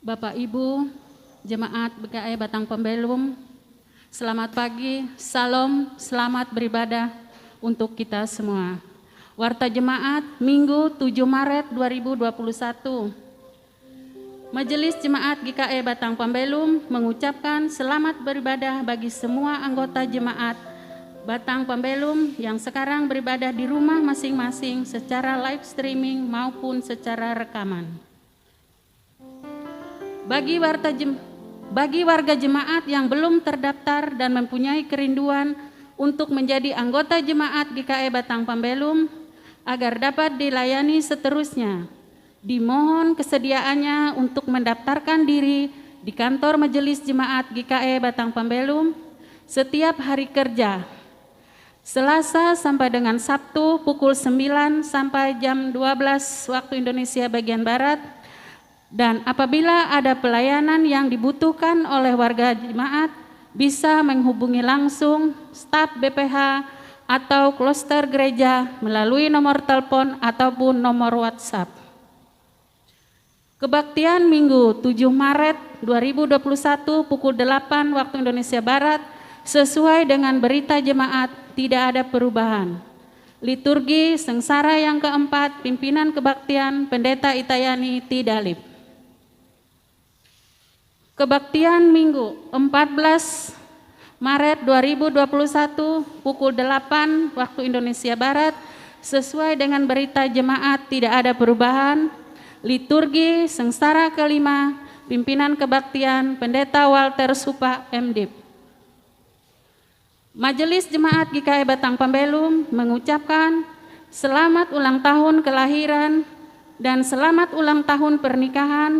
Bapak Ibu, Jemaat GKE Batang Pembelum, selamat pagi, salam, selamat beribadah untuk kita semua. Warta Jemaat Minggu 7 Maret 2021. Majelis Jemaat GKE Batang Pembelum mengucapkan selamat beribadah bagi semua anggota Jemaat Batang Pembelum yang sekarang beribadah di rumah masing-masing secara live streaming maupun secara rekaman. Bagi warga jemaat yang belum terdaftar dan mempunyai kerinduan untuk menjadi anggota jemaat GKE Batang Pembelum agar dapat dilayani seterusnya, dimohon kesediaannya untuk mendaftarkan diri di kantor Majelis Jemaat GKE Batang Pembelum setiap hari kerja, Selasa sampai dengan Sabtu pukul 9 sampai jam 12 waktu Indonesia bagian Barat. Dan apabila ada pelayanan yang dibutuhkan oleh warga jemaat, bisa menghubungi langsung staf BPH atau kloster gereja melalui nomor telepon ataupun nomor WhatsApp. Kebaktian Minggu 7 Maret 2021 pukul 8 waktu Indonesia Barat sesuai dengan berita jemaat tidak ada perubahan. Liturgi sengsara yang keempat, pimpinan kebaktian Pendeta Itayani Tidalip. Kebaktian Minggu 14 Maret 2021 pukul 8 waktu Indonesia Barat sesuai dengan berita jemaat tidak ada perubahan. Liturgi sengsara kelima, pimpinan kebaktian Pendeta Walter Supa MDip. Majelis Jemaat GKE Batang Pembelum mengucapkan selamat ulang tahun kelahiran dan selamat ulang tahun pernikahan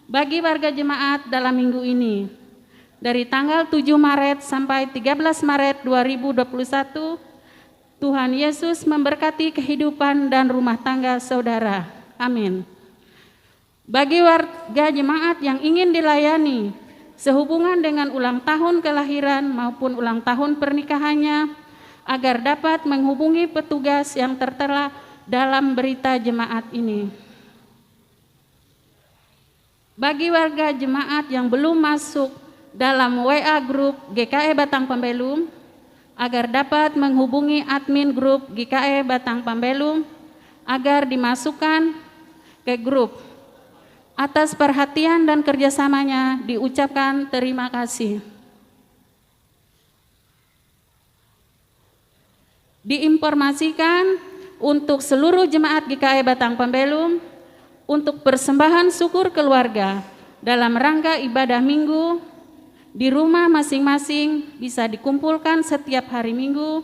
bagi warga jemaat dalam minggu ini. Dari tanggal 7 Maret sampai 13 Maret 2021, Tuhan Yesus memberkati kehidupan dan rumah tangga saudara. Amin. Bagi warga jemaat yang ingin dilayani sehubungan dengan ulang tahun kelahiran maupun ulang tahun pernikahannya, agar dapat menghubungi petugas yang tertera dalam berita jemaat ini. Bagi warga jemaat yang belum masuk dalam WA grup GKE Batang Pembelum, agar dapat menghubungi admin grup GKE Batang Pembelum agar dimasukkan ke grup. Atas perhatian dan kerjasamanya diucapkan terima kasih. Diinformasikan untuk seluruh jemaat GKE Batang Pembelum untuk persembahan syukur keluarga dalam rangka ibadah minggu di rumah masing-masing bisa dikumpulkan setiap hari Minggu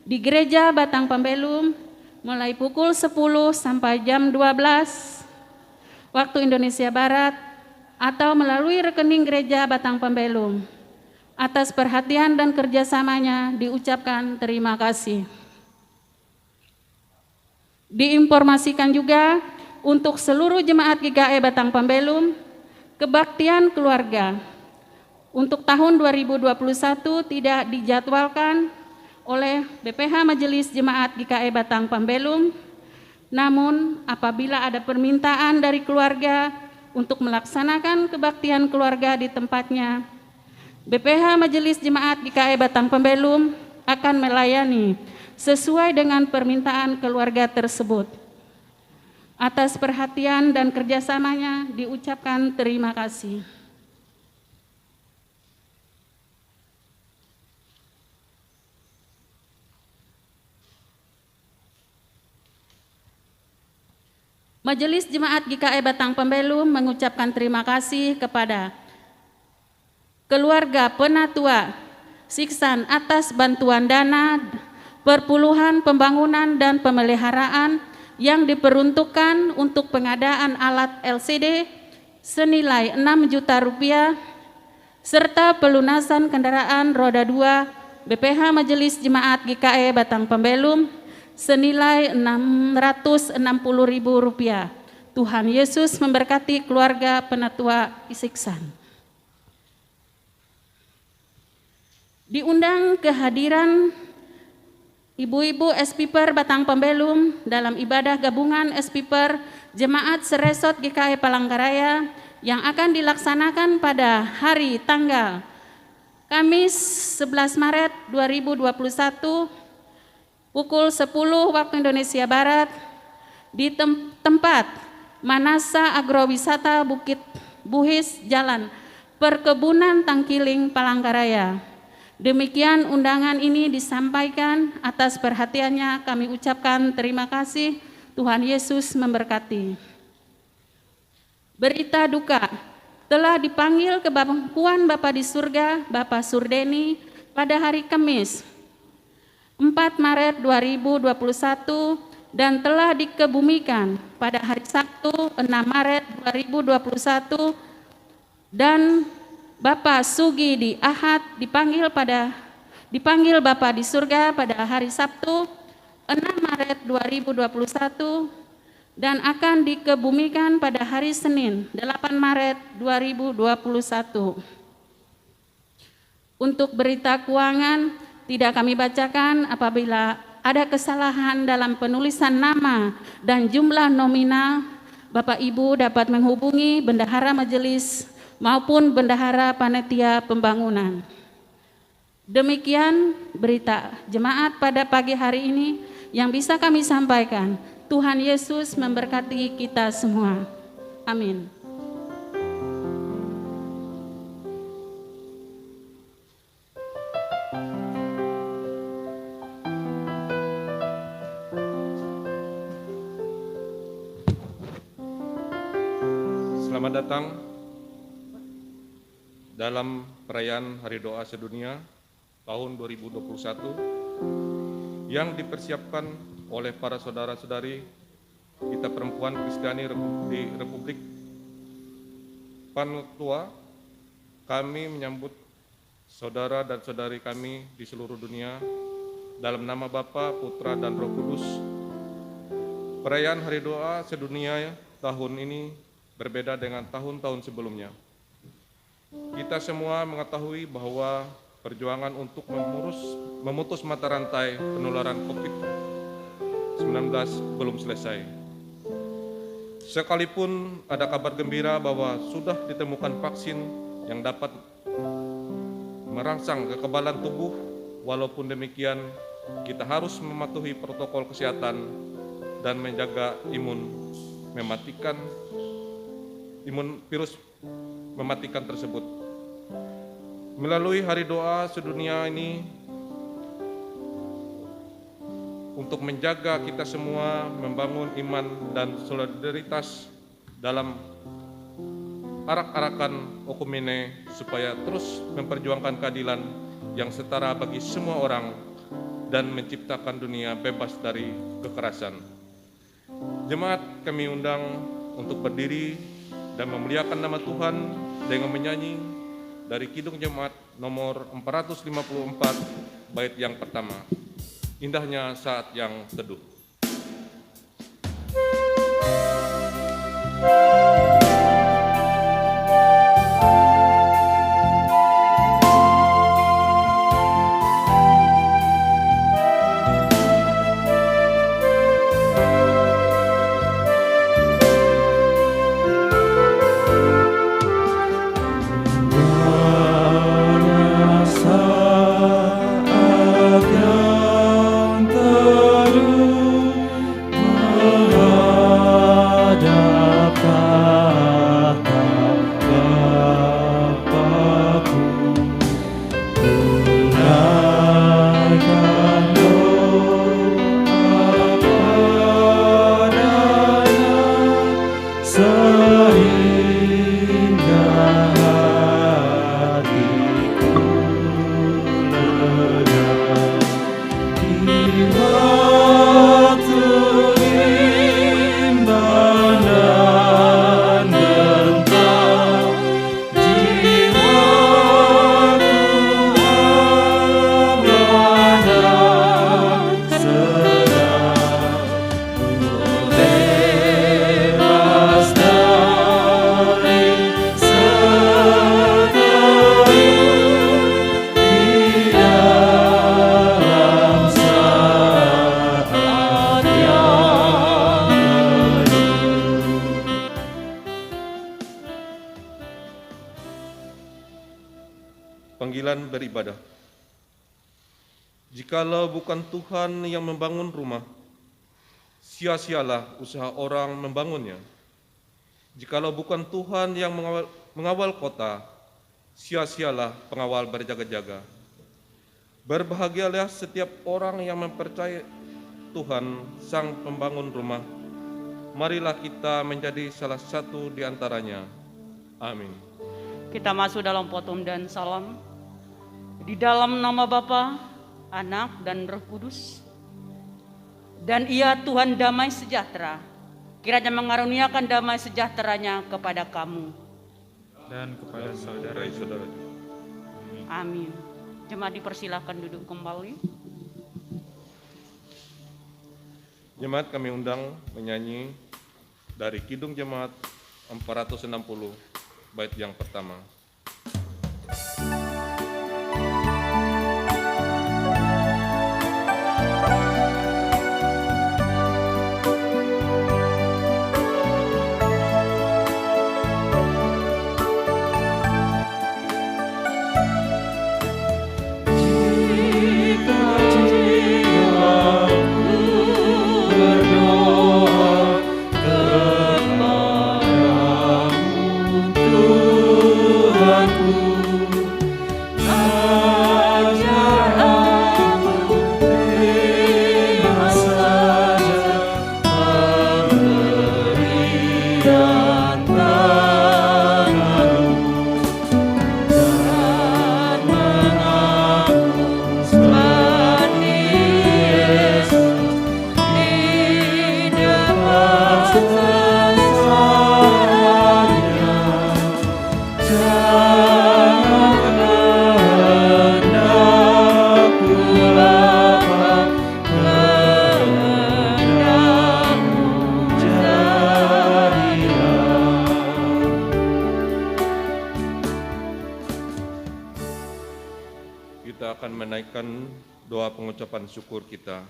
di Gereja Batang Pembelum mulai pukul 10 sampai jam 12 waktu Indonesia Barat atau melalui rekening Gereja Batang Pembelum. Atas perhatian dan kerjasamanya diucapkan terima kasih. Diinformasikan juga untuk seluruh jemaat GKE Batang Pembelum, kebaktian keluarga untuk tahun 2021 tidak dijadwalkan oleh BPH Majelis Jemaat GKE Batang Pembelum. Namun apabila ada permintaan dari keluarga untuk melaksanakan kebaktian keluarga di tempatnya, BPH Majelis Jemaat GKE Batang Pembelum akan melayani sesuai dengan permintaan keluarga tersebut. Atas perhatian dan kerjasamanya diucapkan terima kasih. Majelis Jemaat GKE Batang Pembelum mengucapkan terima kasih kepada keluarga Penatua Siksan atas bantuan dana perpuluhan pembangunan dan pemeliharaan yang diperuntukkan untuk pengadaan alat LCD senilai 6 juta rupiah serta pelunasan kendaraan roda 2 BPH Majelis Jemaat GKE Batang Pembelum senilai Rp660.000. Tuhan Yesus memberkati keluarga Penatua Isiksan. Diundang kehadiran Ibu-ibu SPIPER Batang Pembelum dalam ibadah gabungan SPIPER Jemaat Seresot GKE Palangkaraya yang akan dilaksanakan pada hari tanggal Kamis 11 Maret 2021 pukul 10 waktu Indonesia Barat di tempat Manasa Agrowisata Bukit Buhis Jalan Perkebunan Tangkiling Palangkaraya. Demikian undangan ini disampaikan, atas perhatiannya kami ucapkan terima kasih. Tuhan Yesus memberkati. Berita duka, telah dipanggil ke pangkuan Bapa di surga, Bapak Surdeni pada hari Kamis 4 Maret 2021 dan telah dikebumikan pada hari Sabtu 6 Maret 2021, dan Bapak Sugidi Ahad dipanggil Bapak di surga pada hari Sabtu 6 Maret 2021 dan akan dikebumikan pada hari Senin 8 Maret 2021. Untuk berita keuangan tidak kami bacakan. Apabila ada kesalahan dalam penulisan nama dan jumlah nominal, Bapak Ibu dapat menghubungi bendahara majelis maupun bendahara panitia pembangunan. Demikian berita jemaat pada pagi hari ini yang bisa kami sampaikan. Tuhan Yesus memberkati kita semua. Amin. Selamat datang dalam perayaan Hari Doa Sedunia tahun 2021 yang dipersiapkan oleh para saudara-saudari kita perempuan Kristiani di Republik Vanuatu. Kami menyambut saudara dan saudari kami di seluruh dunia dalam nama Bapa, Putra, dan Roh Kudus. Perayaan Hari Doa Sedunia tahun ini berbeda dengan tahun-tahun sebelumnya. Kita semua mengetahui bahwa perjuangan untuk memutus mata rantai penularan COVID-19 belum selesai. Sekalipun ada kabar gembira bahwa sudah ditemukan vaksin yang dapat merangsang kekebalan tubuh, walaupun demikian kita harus mematuhi protokol kesehatan dan menjaga virus mematikan tersebut. Melalui Hari Doa Sedunia ini, untuk menjaga kita semua membangun iman dan solidaritas dalam arak-arakan okumene supaya terus memperjuangkan keadilan yang setara bagi semua orang dan menciptakan dunia bebas dari kekerasan. Jemaat kami undang untuk berdiri dan memuliakan nama Tuhan dengan menyanyi dari Kidung Jemaat nomor 454 bait yang pertama. Indahnya saat yang teduh. Menghadap panggilan beribadah. Jikalau bukan Tuhan yang membangun rumah, sia-sialah usaha orang membangunnya. Jikalau bukan Tuhan yang mengawal kota, sia-sialah pengawal berjaga-jaga. Berbahagialah setiap orang yang mempercayai Tuhan, Sang Pembangun rumah. Marilah kita menjadi salah satu di antaranya. Amin. Kita masuk dalam potong dan salam. Di dalam nama Bapa, Anak, dan Roh Kudus. Dan Ia Tuhan damai sejahtera, kiranya mengaruniakan damai sejahteranya kepada kamu dan kepada saudara-saudara. Amin. Jemaat dipersilakan duduk kembali. Jemaat kami undang menyanyi dari Kidung Jemaat 460, bait yang pertama. Kita akan menaikkan doa pengucapan syukur kita.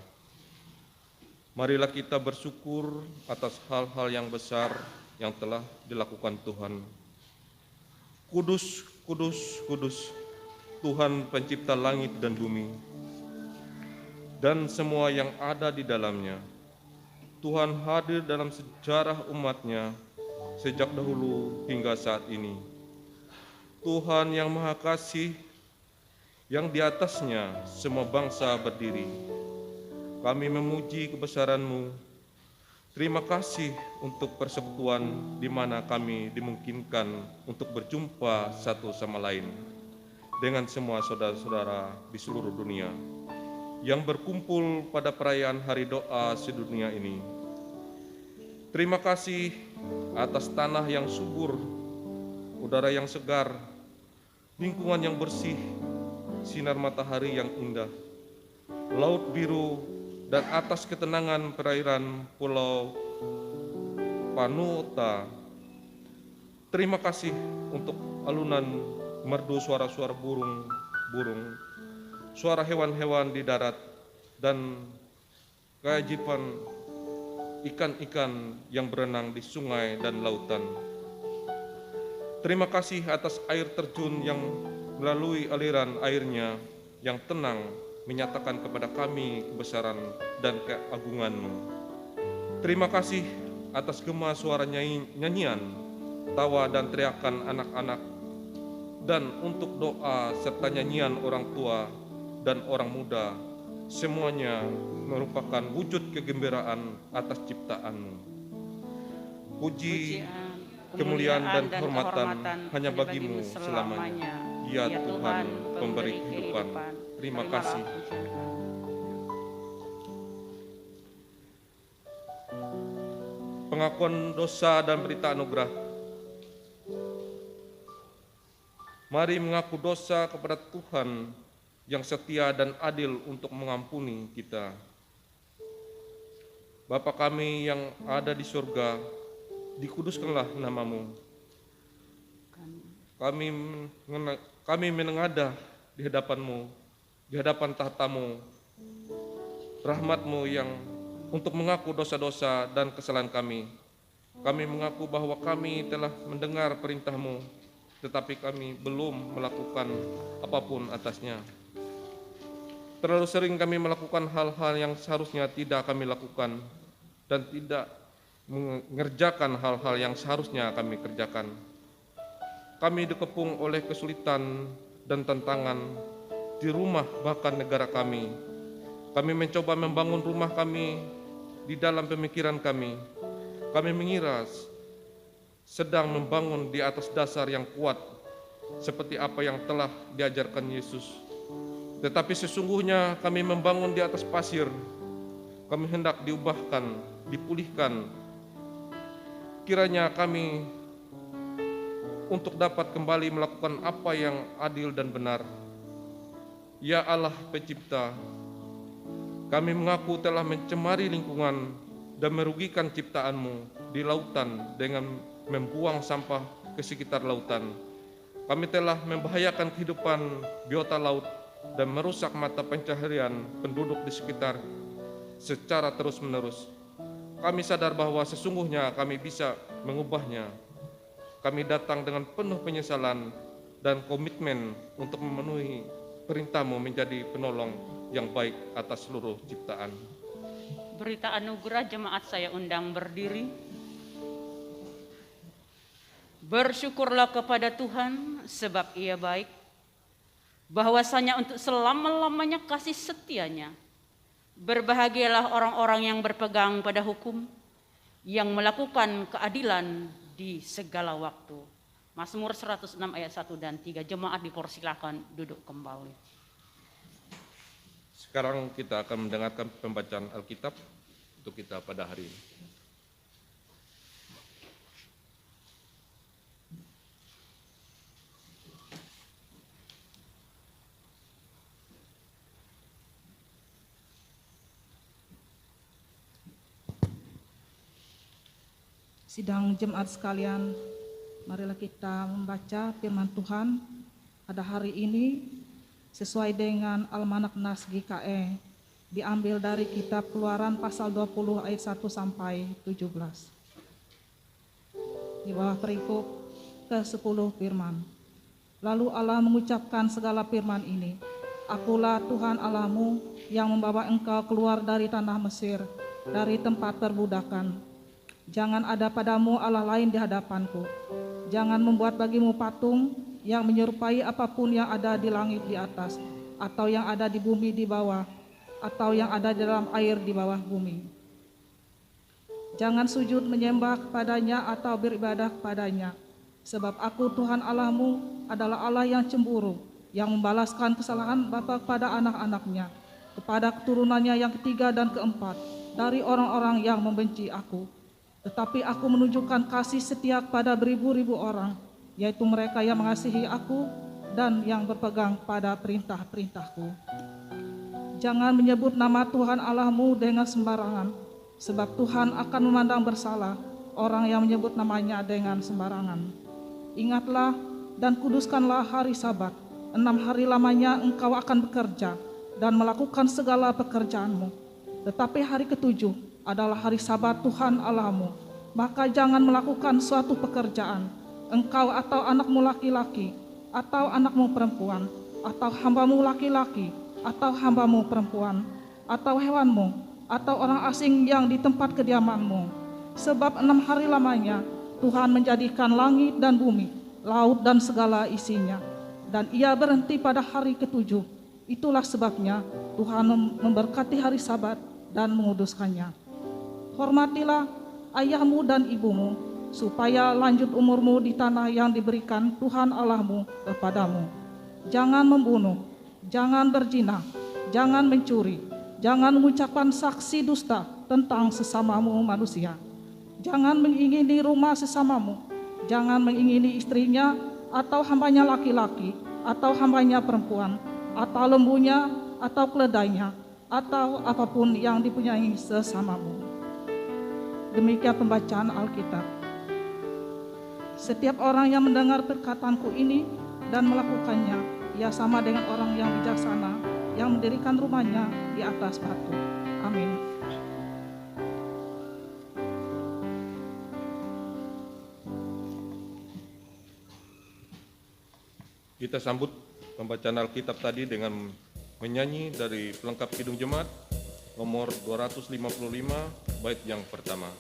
Marilah kita bersyukur atas hal-hal yang besar yang telah dilakukan Tuhan. Kudus, kudus, kudus, Tuhan pencipta langit dan bumi, dan semua yang ada di dalamnya. Tuhan hadir dalam sejarah umat-Nya sejak dahulu hingga saat ini. Tuhan yang Maha Kasih, yang di atasnya semua bangsa berdiri. Kami memuji kebesaran-Mu. Terima kasih untuk persekutuan di mana kami dimungkinkan untuk berjumpa satu sama lain dengan semua saudara-saudara di seluruh dunia yang berkumpul pada perayaan Hari Doa sedunia ini. Terima kasih atas tanah yang subur, udara yang segar, lingkungan yang bersih, sinar matahari yang indah, laut biru, dan atas ketenangan perairan Pulau Panuota. Terima kasih untuk alunan merdu suara-suara burung, suara hewan-hewan di darat, dan keajaiban ikan-ikan yang berenang di sungai dan lautan. Terima kasih atas air terjun yang melalui aliran airnya yang tenang menyatakan kepada kami kebesaran dan keagungan-Mu. Terima kasih atas gema suara nyanyian, tawa dan teriakan anak-anak, dan untuk doa serta nyanyian orang tua dan orang muda, semuanya merupakan wujud kegembiraan atas ciptaan-Mu. Puji, kemuliaan dan kehormatan hanya bagi-Mu selamanya. Ya Tuhan, pemberi kehidupan, terima kasih. Pengakuan dosa dan berita anugerah. Mari mengaku dosa kepada Tuhan yang setia dan adil untuk mengampuni kita. Bapa kami yang ada di surga, dikuduskanlah nama-Mu. Kami menengadah di hadapan-Mu, di hadapan tahta-Mu, rahmat-Mu yang untuk mengaku dosa-dosa dan kesalahan kami. Kami mengaku bahwa kami telah mendengar perintah-Mu, tetapi kami belum melakukan apapun atasnya. Terlalu sering kami melakukan hal-hal yang seharusnya tidak kami lakukan dan tidak mengerjakan hal-hal yang seharusnya kami kerjakan. Kami dikepung oleh kesulitan dan tantangan di rumah bahkan negara kami. Kami mencoba membangun rumah kami di dalam pemikiran kami. Kami mengira sedang membangun di atas dasar yang kuat seperti apa yang telah diajarkan Yesus. Tetapi sesungguhnya kami membangun di atas pasir. Kami hendak diubahkan, dipulihkan. Kiranya kami untuk dapat kembali melakukan apa yang adil dan benar. Ya Allah Pencipta, kami mengaku telah mencemari lingkungan dan merugikan ciptaan-Mu di lautan dengan membuang sampah ke sekitar lautan. Kami telah membahayakan kehidupan biota laut dan merusak mata pencaharian penduduk di sekitar secara terus-menerus. Kami sadar bahwa sesungguhnya kami bisa mengubahnya. Kami datang dengan penuh penyesalan dan komitmen untuk memenuhi perintah-Mu menjadi penolong yang baik atas seluruh ciptaan. Berita anugerah jemaat saya undang berdiri. Bersyukurlah kepada Tuhan sebab Ia baik, bahwasanya untuk selama-lamanya kasih setianya. Berbahagialah orang-orang yang berpegang pada hukum, yang melakukan keadilan di segala waktu. Mazmur 106 ayat 1 dan 3. Jemaat dipersilakan duduk kembali. Sekarang kita akan mendengarkan pembacaan Alkitab untuk kita pada hari ini. Sidang jemaat sekalian, marilah kita membaca firman Tuhan pada hari ini sesuai dengan Almanak Nas GKE, diambil dari kitab Keluaran pasal 20 ayat 1 sampai 17. Di bawah perikop ke-10 firman. Lalu Allah mengucapkan segala firman ini, Akulah Tuhan Allahmu yang membawa engkau keluar dari tanah Mesir, dari tempat perbudakan. Jangan ada padamu Allah lain di hadapanku. Jangan membuat bagimu patung yang menyerupai apapun yang ada di langit di atas, atau yang ada di bumi di bawah, atau yang ada di dalam air di bawah bumi. Jangan sujud menyembah kepadanya atau beribadah kepadanya, sebab aku Tuhan Allahmu adalah Allah yang cemburu, yang membalaskan kesalahan bapa kepada anak-anaknya, kepada keturunannya yang ketiga dan keempat, dari orang-orang yang membenci aku. Tetapi aku menunjukkan kasih setia kepada beribu-ribu orang, yaitu mereka yang mengasihi aku dan yang berpegang pada perintah-perintahku. Jangan menyebut nama Tuhan Allahmu dengan sembarangan, sebab Tuhan akan memandang bersalah orang yang menyebut namanya dengan sembarangan. Ingatlah dan kuduskanlah hari Sabat. 6 hari lamanya engkau akan bekerja dan melakukan segala pekerjaanmu. Tetapi hari ke-7 adalah hari Sabat Tuhan Allahmu, maka jangan melakukan suatu pekerjaan, engkau atau anakmu laki-laki, atau anakmu perempuan, atau hambamu laki-laki, atau hambamu perempuan, atau hewanmu, atau orang asing yang di tempat kediamanmu. Sebab 6 hari lamanya Tuhan menjadikan langit dan bumi, laut dan segala isinya, dan Ia berhenti pada hari ke-7. Itulah sebabnya Tuhan memberkati hari Sabat dan menguduskannya. Hormatilah ayahmu dan ibumu, supaya lanjut umurmu di tanah yang diberikan Tuhan Allahmu kepadamu. Jangan membunuh, jangan berzina, jangan mencuri, jangan mengucapkan saksi dusta tentang sesamamu manusia. Jangan mengingini rumah sesamamu, jangan mengingini istrinya, atau hambanya laki-laki, atau hambanya perempuan, atau lembunya, atau keledainya, atau apapun yang dipunyai sesamamu. Demikian pembacaan Alkitab. Setiap orang yang mendengar perkataanku ini dan melakukannya, ia sama dengan orang yang bijaksana yang mendirikan rumahnya di atas batu. Amin. Kita sambut pembacaan Alkitab tadi dengan menyanyi dari pelengkap Kidung Jemaat nomor 255 bait yang pertama.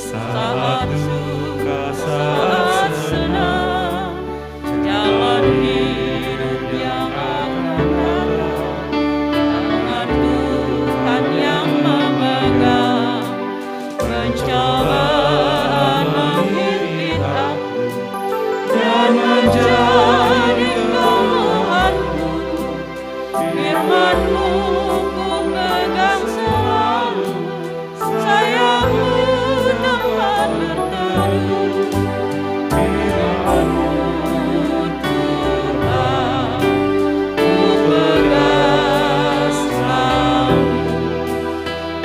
Saat suka, saat senang, jalan hidup yang akan datang, tangan Tuhan yang memegang, pencobaan menghimpit aku dan menjadi keluhanku, firman-Mu ku pegang selalu, sayangmu tempat berteduh, firman-Mu Tuhan ku pegang selalu,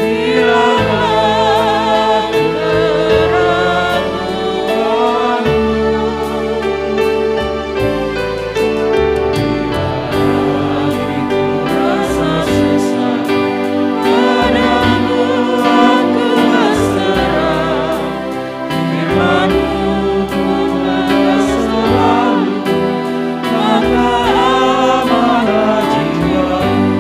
hilanglah keraguanku, bila rasa susah, padamu aku berserah, firman-Mu ku pegang selalu, maka amanlah jiwaku.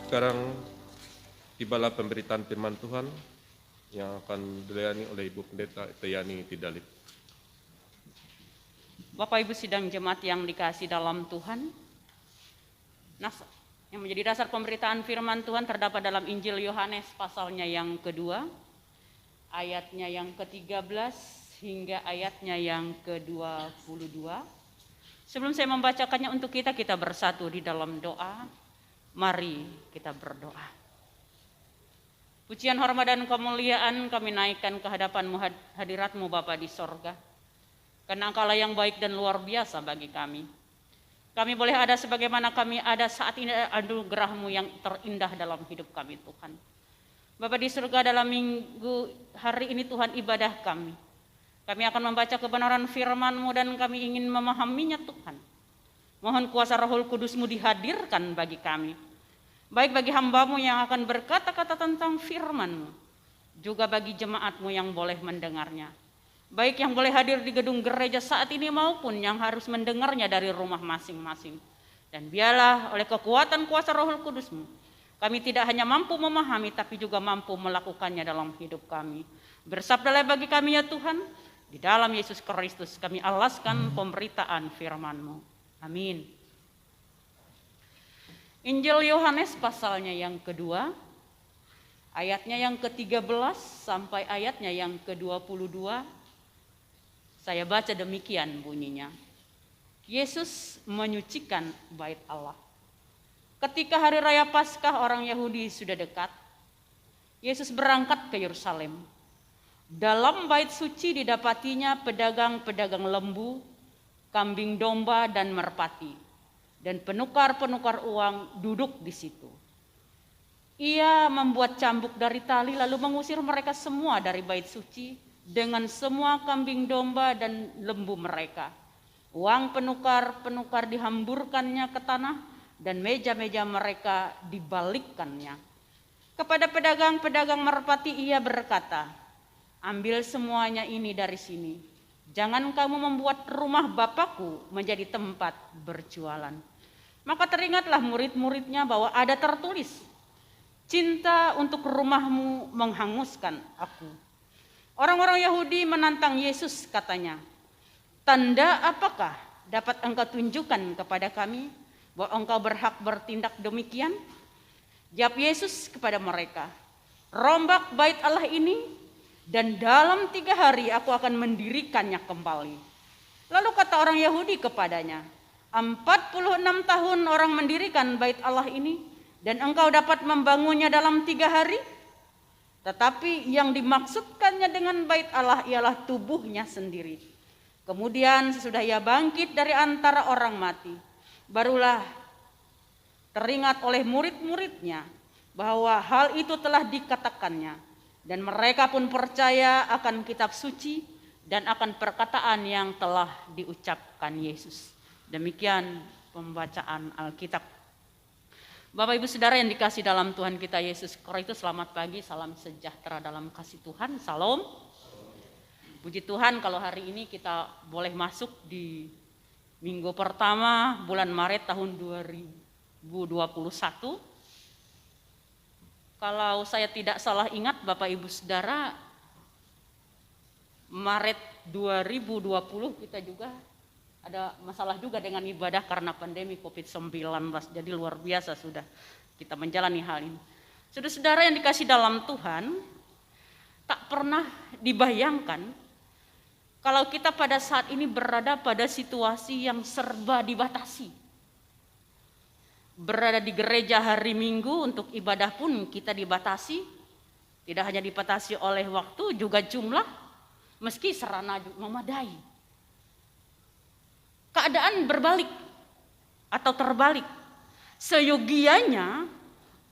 Sekarang tibalah pemberitaan firman Tuhan yang akan dilayani oleh Ibu Pendeta Teyani Tidalip. Bapak Ibu sidang jemaat yang dikasihi dalam Tuhan, yang menjadi dasar pemberitaan firman Tuhan terdapat dalam Injil Yohanes pasalnya yang kedua, ayatnya yang ke-13 hingga ayatnya yang ke-22. Sebelum saya membacakannya untuk kita bersatu di dalam doa. Mari kita berdoa. Pujian, hormat, dan kemuliaan kami naikkan ke hadapan-Mu, hadirat-Mu Bapa di sorga. Karena Engkaulah yang baik dan luar biasa bagi kami. Kami boleh ada sebagaimana kami ada saat ini, anugerah-Mu yang terindah dalam hidup kami Tuhan. Bapa di surga, dalam minggu hari ini Tuhan ibadah kami. Kami akan membaca kebenaran firman-Mu dan kami ingin memahaminya Tuhan. Mohon kuasa Rohul Kudus-Mu dihadirkan bagi kami. Baik bagi hamba-Mu yang akan berkata-kata tentang firman-Mu, juga bagi jemaat-Mu yang boleh mendengarnya. Baik yang boleh hadir di gedung gereja saat ini maupun yang harus mendengarnya dari rumah masing-masing. Dan biarlah oleh kekuatan kuasa Rohul Kudus-Mu, kami tidak hanya mampu memahami tapi juga mampu melakukannya dalam hidup kami. Bersabdalah bagi kami ya Tuhan, di dalam Yesus Kristus kami alaskan pemberitaan firman-Mu. Amin. Injil Yohanes pasalnya yang kedua, ayatnya yang ke-13 sampai ayatnya yang ke-22, saya baca demikian bunyinya. Yesus menyucikan bait Allah. Ketika hari raya Paskah orang Yahudi sudah dekat, Yesus berangkat ke Yerusalem. Dalam bait suci didapatinya pedagang-pedagang lembu, kambing domba, dan merpati. Dan penukar-penukar uang duduk di situ. Ia membuat cambuk dari tali lalu mengusir mereka semua dari bait suci dengan semua kambing domba dan lembu mereka. Uang penukar-penukar dihamburkannya ke tanah dan meja-meja mereka dibalikkannya. Kepada pedagang-pedagang merpati ia berkata, "Ambil semuanya ini dari sini. Jangan kamu membuat rumah Bapakku menjadi tempat berjualan." Maka teringatlah murid-muridnya bahwa ada tertulis, "Cinta untuk rumahmu menghanguskan aku." Orang-orang Yahudi menantang Yesus, katanya, "Tanda apakah dapat engkau tunjukkan kepada kami bahwa engkau berhak bertindak demikian?" Jawab Yesus kepada mereka, "Rombak bait Allah ini dan dalam 3 hari aku akan mendirikannya kembali." Lalu kata orang Yahudi kepadanya, 46 tahun orang mendirikan bait Allah ini dan engkau dapat membangunnya dalam 3 hari? Tetapi yang dimaksudkannya dengan bait Allah ialah tubuhnya sendiri. Kemudian sesudah ia bangkit dari antara orang mati, barulah teringat oleh murid-muridnya bahwa hal itu telah dikatakannya, dan mereka pun percaya akan kitab suci dan akan perkataan yang telah diucapkan Yesus. Demikian pembacaan Alkitab. Bapak Ibu Saudara yang dikasih dalam Tuhan kita Yesus Kristus, selamat pagi, salam sejahtera dalam kasih Tuhan, salam. Puji Tuhan kalau hari ini kita boleh masuk di minggu pertama bulan Maret tahun 2021. Kalau saya tidak salah ingat Bapak Ibu Saudara, Maret 2020 kita juga ada masalah juga dengan ibadah karena pandemi COVID-19. Jadi luar biasa sudah kita menjalani hal ini. Saudara-saudara yang dikasih dalam Tuhan, tak pernah dibayangkan kalau kita pada saat ini berada pada situasi yang serba dibatasi. Berada di gereja hari Minggu untuk ibadah pun kita dibatasi. Tidak hanya dibatasi oleh waktu, juga jumlah, meski sarana memadai. Keadaan berbalik atau terbalik. Seyogianya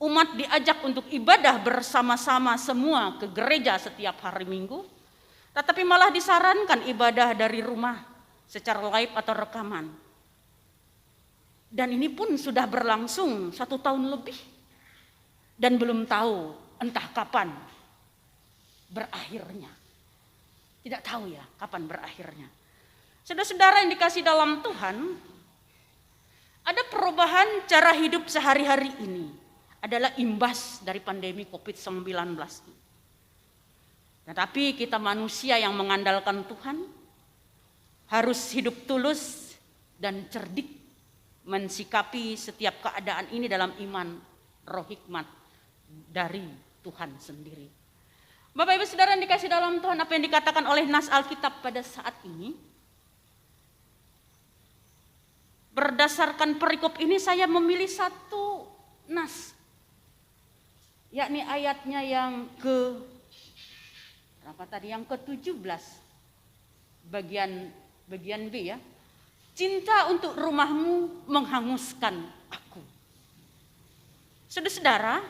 umat diajak untuk ibadah bersama-sama semua ke gereja setiap hari Minggu, tetapi malah disarankan ibadah dari rumah secara live atau rekaman. Dan ini pun sudah berlangsung 1 tahun lebih. Dan belum tahu entah kapan berakhirnya. Tidak tahu ya kapan berakhirnya. Saudara-saudara yang dikasih dalam Tuhan, ada perubahan cara hidup sehari-hari ini. Adalah imbas dari pandemi COVID-19. Tetapi kita manusia yang mengandalkan Tuhan, harus hidup tulus dan cerdik mensikapi setiap keadaan ini dalam iman roh hikmat dari Tuhan sendiri. Bapak Ibu Saudara yang dikasih dalam Tuhan, apa yang dikatakan oleh nas Alkitab pada saat ini? Berdasarkan perikop ini saya memilih satu nas, yakni ayatnya yang ke-17 bagian B ya. Cinta untuk rumahmu menghanguskan aku. Saudara-saudara,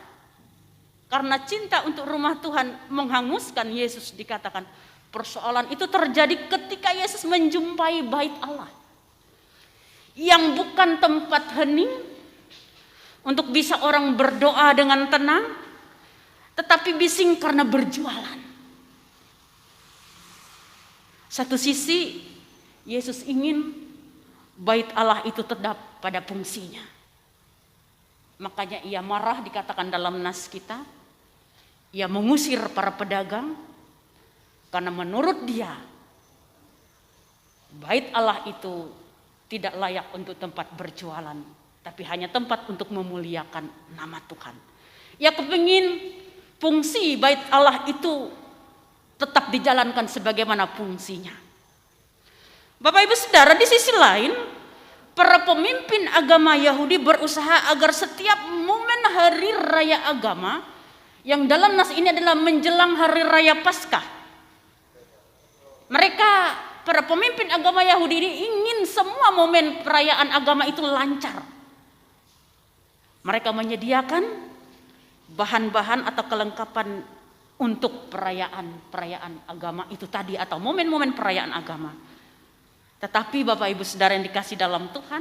karena cinta untuk rumah Tuhan menghanguskan Yesus, dikatakan persoalan itu terjadi ketika Yesus menjumpai bait Allah. Yang bukan tempat hening untuk bisa orang berdoa dengan tenang, tetapi bising karena berjualan. Satu sisi Yesus ingin bait Allah itu tetap pada fungsinya. Makanya ia marah, dikatakan dalam nas kita. Ia mengusir para pedagang karena menurut dia bait Allah itu tidak layak untuk tempat berjualan, tapi hanya tempat untuk memuliakan nama Tuhan. Ia kepingin fungsi bait Allah itu tetap dijalankan sebagaimana fungsinya. Bapak Ibu Saudara, di sisi lain, para pemimpin agama Yahudi berusaha agar setiap momen hari raya agama, yang dalam nas ini adalah menjelang hari raya Paskah, mereka, para pemimpin agama Yahudi ini ingin semua momen perayaan agama itu lancar. Mereka menyediakan bahan-bahan atau kelengkapan untuk perayaan agama itu tadi, atau momen-momen perayaan agama. Tetapi Bapak Ibu Saudara yang dikasih dalam Tuhan,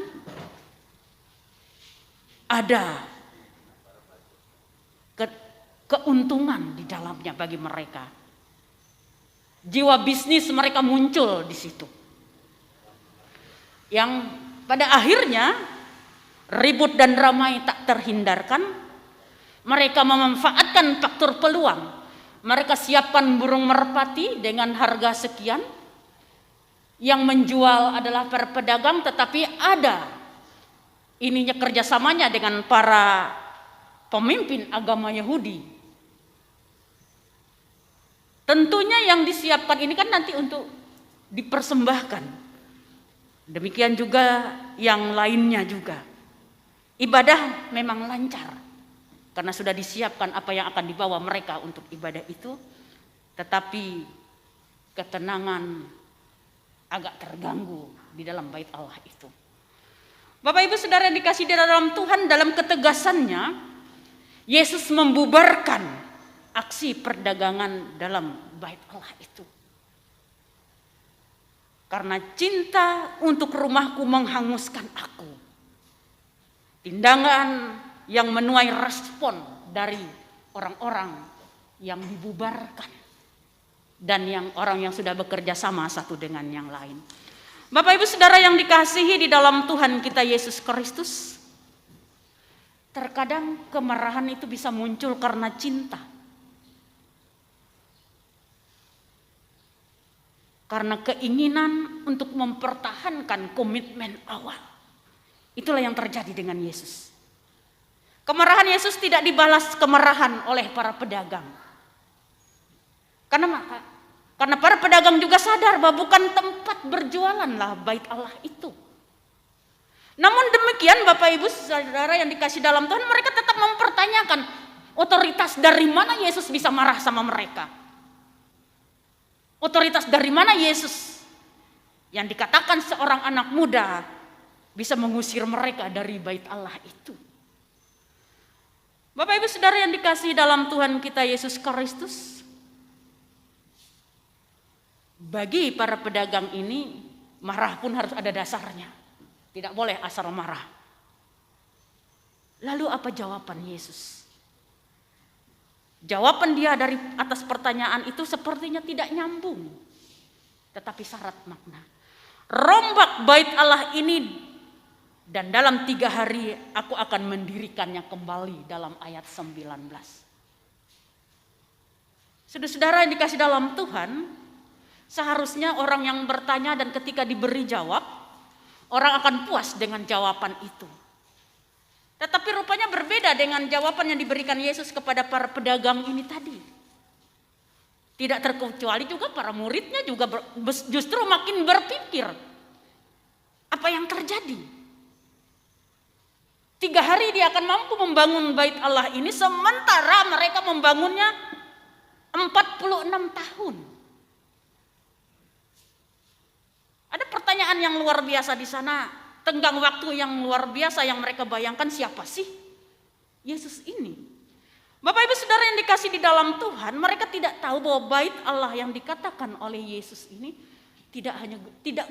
ada keuntungan di dalamnya bagi mereka. Jiwa bisnis mereka muncul di situ. Yang pada akhirnya ribut dan ramai tak terhindarkan. Mereka memanfaatkan faktor peluang. Mereka siapkan burung merpati dengan harga sekian. Yang menjual adalah para pedagang, tetapi ada ininya kerjasamanya dengan para pemimpin agama Yahudi. Tentunya yang disiapkan ini kan nanti untuk dipersembahkan. Demikian juga yang lainnya juga. Ibadah memang lancar karena sudah disiapkan apa yang akan dibawa mereka untuk ibadah itu. Tetapi ketenangan agak terganggu di dalam bait Allah itu. Bapak Ibu Saudara yang dikasih di dalam Tuhan, dalam ketegasannya Yesus membubarkan aksi perdagangan dalam bait Allah itu. Karena cinta untuk rumahku menghanguskan aku. Tindakan yang menuai respon dari orang-orang yang dibubarkan dan yang orang yang sudah bekerja sama satu dengan yang lain. Bapak Ibu Saudara yang dikasihi di dalam Tuhan kita Yesus Kristus, terkadang kemarahan itu bisa muncul karena cinta. Karena keinginan untuk mempertahankan komitmen awal. Itulah yang terjadi dengan Yesus. Kemarahan Yesus tidak dibalas kemarahan oleh para pedagang. Karena para pedagang juga sadar bahwa bukan tempat berjualanlah bait Allah itu. Namun demikian Bapak Ibu Saudara yang dikasih dalam Tuhan, mereka tetap mempertanyakan otoritas dari mana Yesus bisa marah sama mereka. Otoritas dari mana Yesus yang dikatakan seorang anak muda bisa mengusir mereka dari bait Allah itu. Bapak Ibu Saudara yang dikasihi dalam Tuhan kita Yesus Kristus, bagi para pedagang ini marah pun harus ada dasarnya. Tidak boleh asal marah. Lalu apa jawaban Yesus? Jawaban dia dari atas pertanyaan itu sepertinya tidak nyambung. Tetapi syarat makna. Rombak bait Allah ini dan dalam 3 hari aku akan mendirikannya kembali, dalam ayat 19. Saudara-saudara yang dikasih dalam Tuhan, seharusnya orang yang bertanya dan ketika diberi jawab, orang akan puas dengan jawaban itu. Tetapi rupanya berbeda dengan jawaban yang diberikan Yesus kepada para pedagang ini tadi. Tidak terkecuali juga para muridnya juga justru makin berpikir, apa yang terjadi? 3 hari dia akan mampu membangun bait Allah ini, sementara mereka membangunnya 46 tahun. Ada pertanyaan yang luar biasa di sana, tenggang waktu yang luar biasa yang mereka bayangkan, siapa sih Yesus ini? Bapak Ibu Saudara yang dikasih di dalam Tuhan, mereka tidak tahu bahwa bait Allah yang dikatakan oleh Yesus ini tidak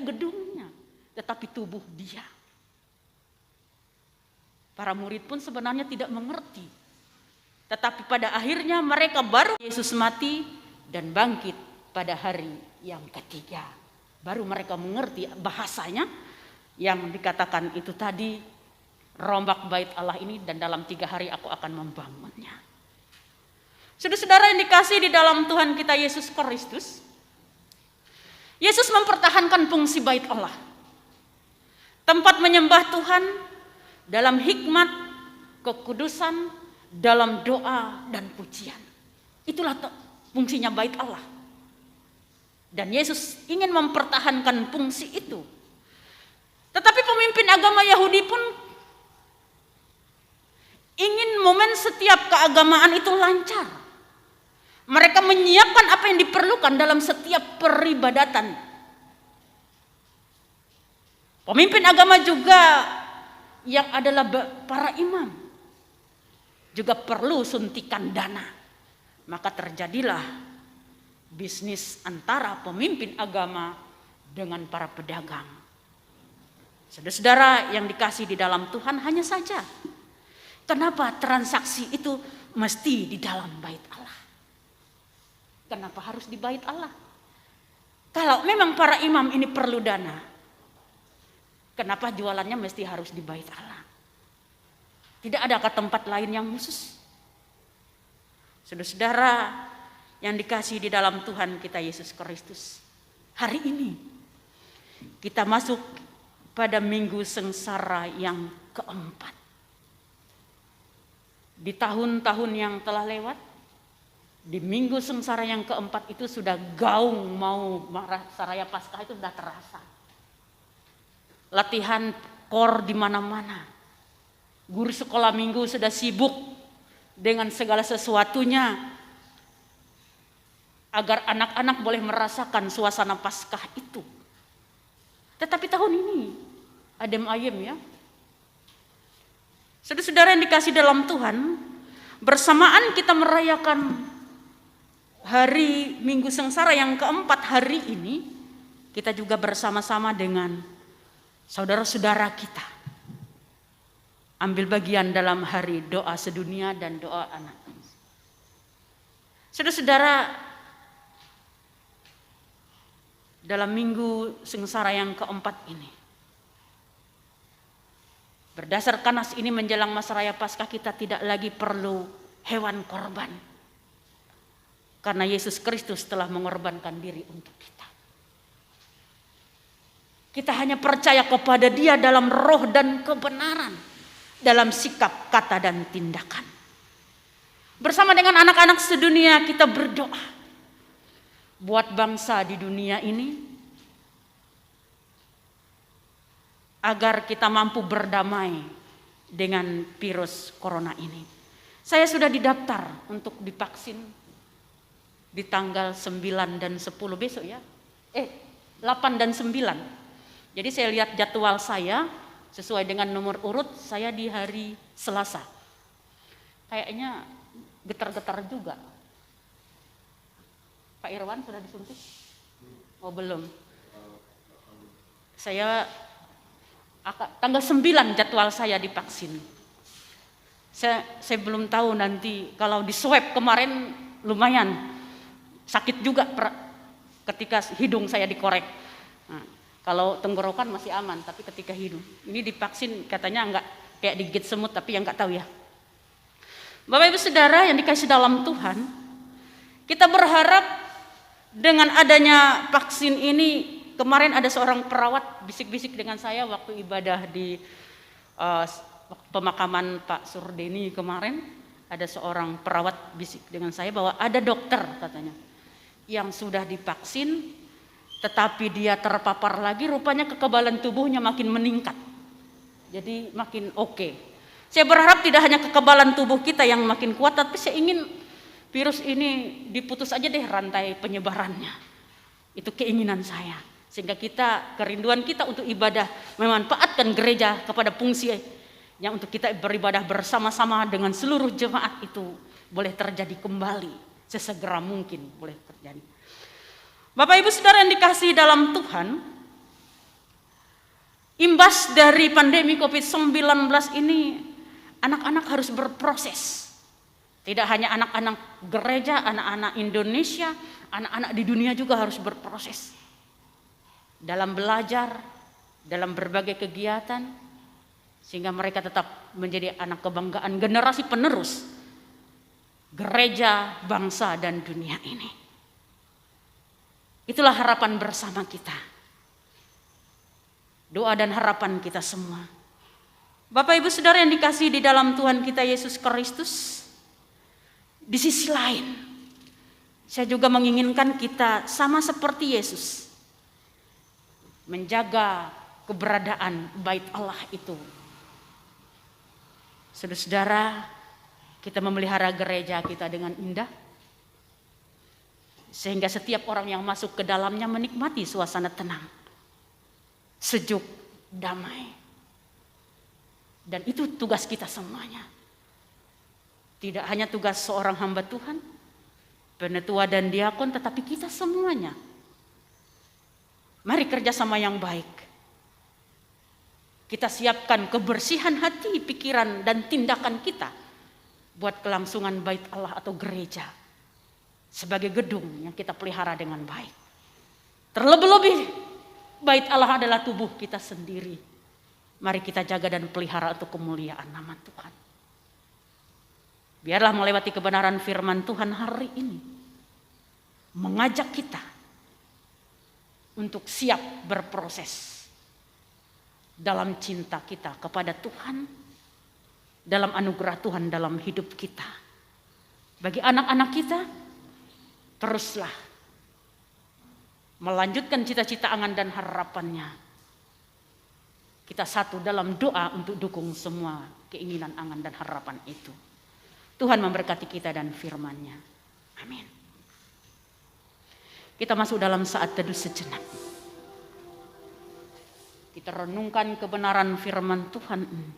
gedungnya, tetapi tubuh dia. Para murid pun sebenarnya tidak mengerti. Tetapi pada akhirnya mereka baru Yesus mati dan bangkit pada hari yang ketiga. Baru mereka mengerti bahasanya yang dikatakan itu tadi, rombak bait Allah ini dan dalam 3 hari aku akan membangunnya. Saudara-saudara yang dikasih di dalam Tuhan kita Yesus Kristus, Yesus mempertahankan fungsi bait Allah. Tempat menyembah Tuhan dalam hikmat, kekudusan, dalam doa dan pujian. Itulah fungsinya bait Allah. Dan Yesus ingin mempertahankan fungsi itu. Tetapi pemimpin agama Yahudi pun ingin momen setiap keagamaan itu lancar. Mereka menyiapkan apa yang diperlukan dalam setiap peribadatan. Pemimpin agama juga yang adalah para imam juga perlu suntikan dana. Maka terjadilah bisnis antara pemimpin agama dengan para pedagang. Saudara-saudara yang dikasih di dalam Tuhan, hanya saja kenapa transaksi itu mesti di dalam bait Allah? Kenapa harus di bait Allah? Kalau memang para imam ini perlu dana, kenapa jualannya mesti harus di bait Allah? Tidak adakah tempat lain yang khusus? Saudara-saudara yang dikasihi di dalam Tuhan kita Yesus Kristus, hari ini kita masuk pada minggu sengsara yang keempat. Di tahun-tahun yang telah lewat, di minggu sengsara yang keempat itu sudah gaung mau Saraya Paskah itu sudah terasa. Latihan kor di mana-mana. Guru sekolah minggu sudah sibuk dengan segala sesuatunya agar anak-anak boleh merasakan suasana Paskah itu. Tetapi tahun ini adem ayem ya. Saudara-saudara yang dikasih dalam Tuhan, Bersamaan kita merayakan hari Minggu Sengsara yang keempat hari ini, kita juga bersama-sama dengan saudara-saudara kita ambil bagian dalam hari doa sedunia dan doa anak. Saudara-saudara, dalam Minggu Sengsara yang keempat ini, berdasarkan nas ini menjelang masa raya Paskah, kita tidak lagi perlu hewan korban. Karena Yesus Kristus telah mengorbankan diri untuk kita. Kita hanya percaya kepada Dia dalam roh dan kebenaran, dalam sikap, kata, dan tindakan. Bersama dengan anak-anak sedunia kita berdoa buat bangsa di dunia ini, agar kita mampu berdamai dengan virus corona ini. Saya sudah didaftar untuk divaksin di tanggal 9 dan 10 besok ya. 8 dan 9. Jadi saya lihat jadwal saya sesuai dengan nomor urut saya di hari Selasa. Kayaknya getar-getar juga. Pak Irwan sudah disuntik? Oh belum. Saya tanggal 9 jadwal saya divaksin. Saya belum tahu nanti kalau di swab kemarin lumayan sakit juga ketika hidung saya dikorek. Nah, kalau tenggorokan masih aman, tapi ketika hidung ini divaksin katanya enggak kayak digigit semut, tapi yang enggak tahu ya. Bapak Ibu Saudara yang dikasih dalam Tuhan, kita berharap dengan adanya vaksin ini. Kemarin ada seorang perawat bisik-bisik dengan saya waktu ibadah di pemakaman Pak Surdeni kemarin. Ada seorang perawat bisik dengan saya bahwa ada dokter katanya yang sudah divaksin tetapi dia terpapar lagi, rupanya kekebalan tubuhnya makin meningkat. Jadi makin oke. Saya berharap tidak hanya kekebalan tubuh kita yang makin kuat, tapi saya ingin virus ini diputus aja deh rantai penyebarannya. Itu keinginan saya. Sehingga kita, kerinduan kita untuk ibadah, memanfaatkan gereja kepada fungsinya untuk kita beribadah bersama-sama dengan seluruh jemaat itu boleh terjadi kembali sesegera mungkin boleh terjadi. Bapak Ibu Saudara yang dikasihi dalam Tuhan, imbas dari pandemi COVID-19 ini, anak-anak harus berproses. Tidak hanya anak-anak gereja, anak-anak Indonesia, anak-anak di dunia juga harus berproses. Dalam belajar, dalam berbagai kegiatan, sehingga mereka tetap menjadi anak kebanggaan generasi penerus gereja, bangsa, dan dunia ini. Itulah harapan bersama kita. Doa dan harapan kita semua. Bapak Ibu Saudara yang dikasihi di dalam Tuhan kita Yesus Kristus, di sisi lain, saya juga menginginkan kita sama seperti Yesus, menjaga keberadaan bait Allah itu. Saudara-saudara, kita memelihara gereja kita dengan indah, sehingga setiap orang yang masuk ke dalamnya menikmati suasana tenang, sejuk, damai. Dan itu tugas kita semuanya. Tidak hanya tugas seorang hamba Tuhan, penetua dan diakon, tetapi kita semuanya. Mari kerjasama yang baik. Kita siapkan kebersihan hati, pikiran, dan tindakan kita buat kelangsungan bait Allah atau gereja sebagai gedung yang kita pelihara dengan baik. Terlebih-lebih bait Allah adalah tubuh kita sendiri. Mari kita jaga dan pelihara untuk kemuliaan nama Tuhan. Biarlah melewati kebenaran firman Tuhan hari ini mengajak kita untuk siap berproses dalam cinta kita kepada Tuhan, dalam anugerah Tuhan dalam hidup kita. Bagi anak-anak kita, teruslah melanjutkan cita-cita angan dan harapannya. Kita satu dalam doa untuk dukung semua keinginan, angan, dan harapan itu. Tuhan memberkati kita dan firman-Nya. Amin. Kita masuk dalam saat teduh sejenak. Kita renungkan kebenaran firman Tuhan ini.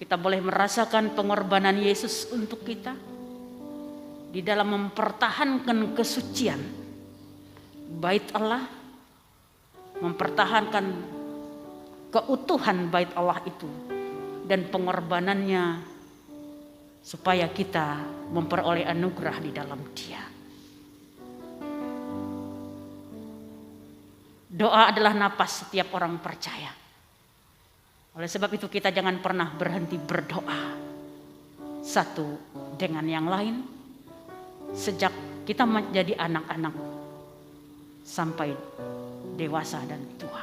kita boleh merasakan pengorbanan Yesus untuk kita di dalam mempertahankan kesucian bait Allah, mempertahankan keutuhan bait Allah itu dan pengorbanannya supaya kita memperoleh anugerah di dalam Dia. Doa adalah napas setiap orang percaya. Oleh sebab itu kita jangan pernah berhenti berdoa satu dengan yang lain sejak kita menjadi anak-anak sampai dewasa dan tua.